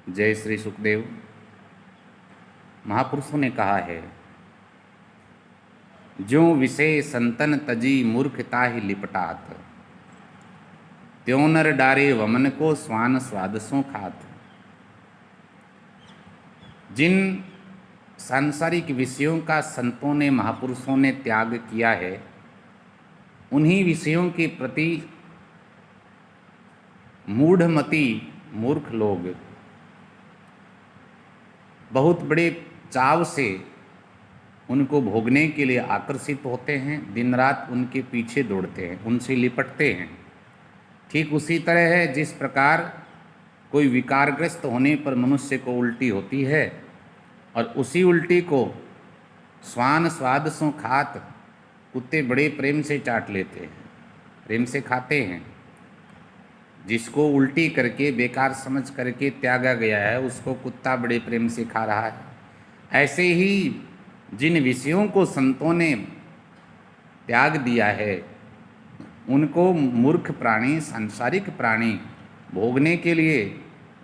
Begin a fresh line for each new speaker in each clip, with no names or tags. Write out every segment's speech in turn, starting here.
जय श्री सुखदेव। महापुरुषों ने कहा है, जो विषय संतन तजी मूर्खता ही लिपटात, त्यों नर डारे वमन को स्वान स्वादसों खात। जिन सांसारिक विषयों का संतों ने, महापुरुषों ने त्याग किया है, उन्हीं विषयों के प्रति मूढ़मती मूर्ख लोग बहुत बड़े चाव से उनको भोगने के लिए आकर्षित होते हैं, दिन रात उनके पीछे दौड़ते हैं, उनसे लिपटते हैं। ठीक उसी तरह है जिस प्रकार कोई विकारग्रस्त होने पर मनुष्य को उल्टी होती है और उसी उल्टी को स्वान स्वाद सो खात, कुत्ते बड़े प्रेम से चाट लेते हैं, प्रेम से खाते हैं। जिसको उल्टी करके बेकार समझ करके त्यागा गया है, उसको कुत्ता बड़े प्रेम से खा रहा है। ऐसे ही जिन विषयों को संतों ने त्याग दिया है, उनको मूर्ख प्राणी, सांसारिक प्राणी भोगने के लिए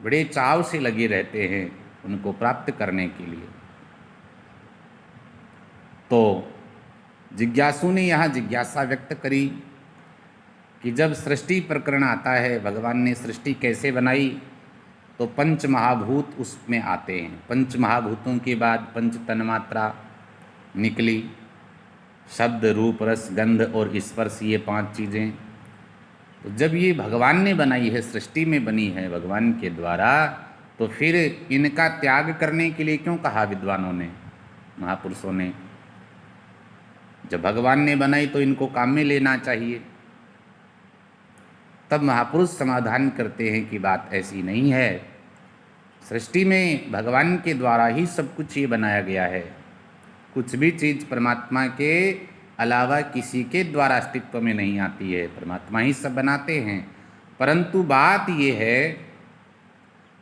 बड़े चाव से लगे रहते हैं, उनको प्राप्त करने के लिए। तो जिज्ञासु ने यहाँ जिज्ञासा व्यक्त करी कि जब सृष्टि प्रकरण आता है, भगवान ने सृष्टि कैसे बनाई, तो पंच महाभूत उसमें आते हैं। पंच महाभूतों के बाद पंच तन्मात्रा निकली, शब्द रूप रस गंध और स्पर्श, ये 5 चीज़ें। तो जब ये भगवान ने बनाई है, सृष्टि में बनी है भगवान के द्वारा, तो फिर इनका त्याग करने के लिए क्यों कहा विद्वानों ने, महापुरुषों ने? जब भगवान ने बनाई तो इनको काम में लेना चाहिए। तब महापुरुष समाधान करते हैं कि बात ऐसी नहीं है। सृष्टि में भगवान के द्वारा ही सब कुछ ये बनाया गया है। कुछ भी चीज़ परमात्मा के अलावा किसी के द्वारा अस्तित्व में नहीं आती है, परमात्मा ही सब बनाते हैं। परंतु बात ये है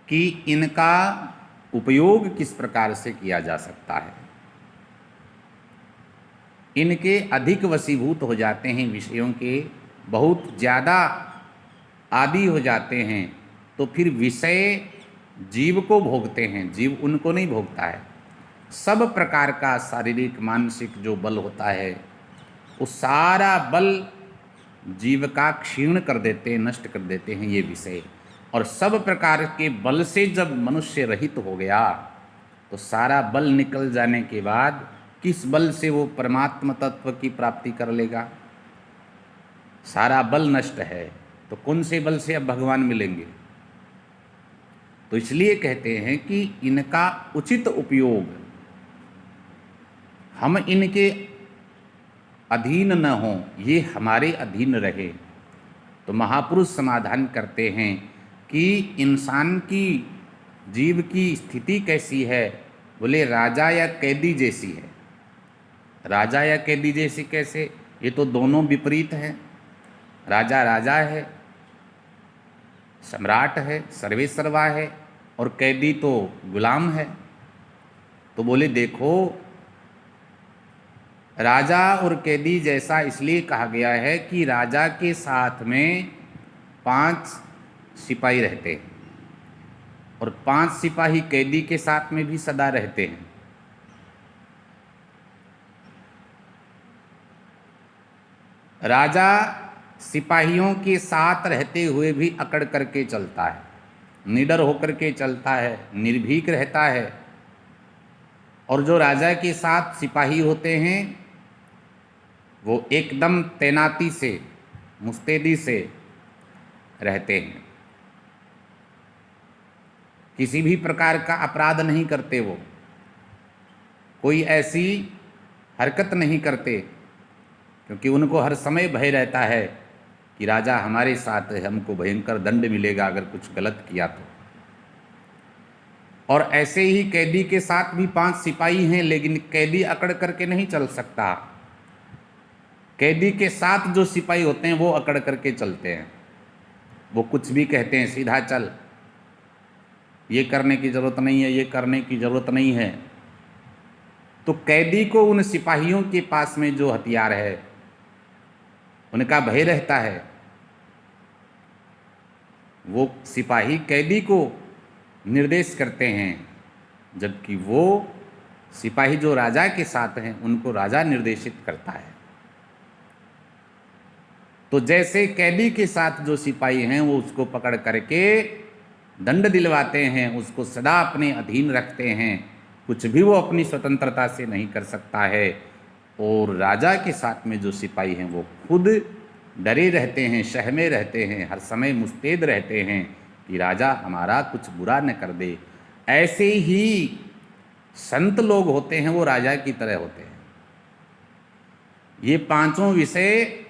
कि इनका उपयोग किस प्रकार से किया जा सकता है। इनके अधिक वशीभूत हो जाते हैं विषयों के, बहुत ज़्यादा आदि हो जाते हैं, तो फिर विषय जीव को भोगते हैं, जीव उनको नहीं भोगता है। सब प्रकार का शारीरिक मानसिक जो बल होता है, वो सारा बल जीव का क्षीण कर देते हैं, नष्ट कर देते हैं ये विषय। और सब प्रकार के बल से जब मनुष्य रहित हो गया, तो सारा बल निकल जाने के बाद किस बल से वो परमात्म तत्व की प्राप्ति कर लेगा? सारा बल नष्ट है, तो कौन से बल से अब भगवान मिलेंगे? तो इसलिए कहते हैं कि इनका उचित उपयोग, हम इनके अधीन न हों, ये हमारे अधीन रहे। तो महापुरुष समाधान करते हैं कि इंसान की, जीव की स्थिति कैसी है? बोले राजा या कैदी जैसी है। राजा या कैदी जैसी कैसे? ये तो दोनों विपरीत हैं। राजा राजा है, सम्राट है, सर्वेसर्वा है, और कैदी तो गुलाम है। तो बोले देखो, राजा और कैदी जैसा इसलिए कहा गया है कि राजा के साथ में 5 सिपाही रहते हैं, और 5 सिपाही कैदी के साथ में भी सदा रहते हैं। राजा सिपाहियों के साथ रहते हुए भी अकड़ करके चलता है, निडर होकर के चलता है, निर्भीक रहता है। और जो राजा के साथ सिपाही होते हैं, वो एकदम तैनाती से, मुस्तैदी से रहते हैं, किसी भी प्रकार का अपराध नहीं करते, वो कोई ऐसी हरकत नहीं करते, क्योंकि उनको हर समय भय रहता है कि राजा हमारे साथ है, हमको भयंकर दंड मिलेगा अगर कुछ गलत किया तो। और ऐसे ही कैदी के साथ भी 5 सिपाही हैं, लेकिन कैदी अकड़ करके नहीं चल सकता। कैदी के साथ जो सिपाही होते हैं वो अकड़ करके चलते हैं, वो कुछ भी कहते हैं, सीधा चल, ये करने की ज़रूरत नहीं है, ये करने की ज़रूरत नहीं है। तो कैदी को उन सिपाहियों के पास में जो हथियार है, उनका भय रहता है। वो सिपाही कैदी को निर्देश करते हैं, जबकि वो सिपाही जो राजा के साथ हैं उनको राजा निर्देशित करता है। तो जैसे कैदी के साथ जो सिपाही हैं वो उसको पकड़ करके दंड दिलवाते हैं, उसको सदा अपने अधीन रखते हैं, कुछ भी वो अपनी स्वतंत्रता से नहीं कर सकता है। और राजा के साथ में जो सिपाही हैं वो खुद डरे रहते हैं, सहमे रहते हैं, हर समय मुस्तैद रहते हैं कि राजा हमारा कुछ बुरा न कर दे। ऐसे ही संत लोग होते हैं, वो राजा की तरह होते हैं। ये पांचों विषय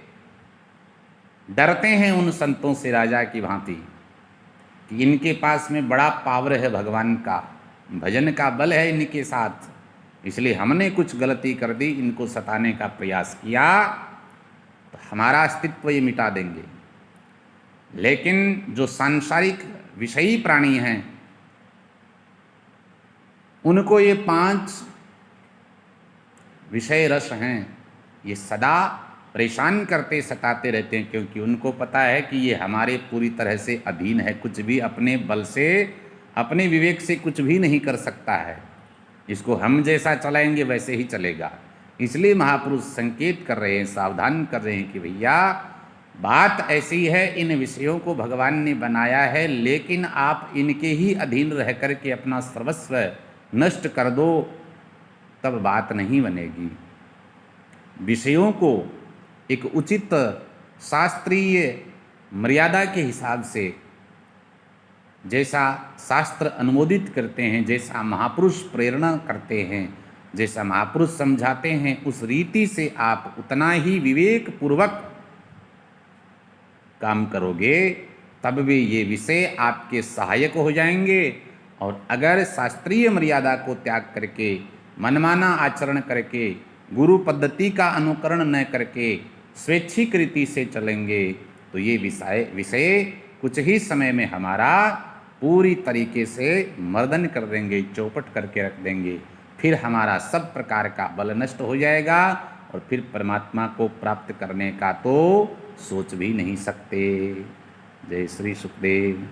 डरते हैं उन संतों से राजा की भांति कि इनके पास में बड़ा पावर है, भगवान का भजन का बल है इनके साथ, इसलिए हमने कुछ गलती कर दी, इनको सताने का प्रयास किया तो हमारा अस्तित्व ये मिटा देंगे। लेकिन जो सांसारिक विषयी प्राणी हैं उनको ये 5 विषय रस हैं, ये सदा परेशान करते सताते रहते हैं, क्योंकि उनको पता है कि ये हमारे पूरी तरह से अधीन है, कुछ भी अपने बल से अपने विवेक से कुछ भी नहीं कर सकता है, इसको हम जैसा चलाएंगे वैसे ही चलेगा। इसलिए महापुरुष संकेत कर रहे हैं, सावधान कर रहे हैं कि भैया बात ऐसी है, इन विषयों को भगवान ने बनाया है, लेकिन आप इनके ही अधीन रह कर के अपना सर्वस्व नष्ट कर दो तब बात नहीं बनेगी। विषयों को एक उचित शास्त्रीय मर्यादा के हिसाब से, जैसा शास्त्र अनुमोदित करते हैं, जैसा महापुरुष प्रेरणा करते हैं, जैसा महापुरुष समझाते हैं, उस रीति से आप उतना ही विवेक पूर्वक काम करोगे तब भी ये विषय आपके सहायक हो जाएंगे। और अगर शास्त्रीय मर्यादा को त्याग करके मनमाना आचरण करके गुरु पद्धति का अनुकरण न करके स्वैच्छिक रीति से चलेंगे तो ये विषय कुछ ही समय में हमारा पूरी तरीके से मर्दन कर देंगे, चौपट करके रख देंगे। फिर हमारा सब प्रकार का बल नष्ट हो जाएगा और फिर परमात्मा को प्राप्त करने का तो सोच भी नहीं सकते। जय श्री सुखदेव।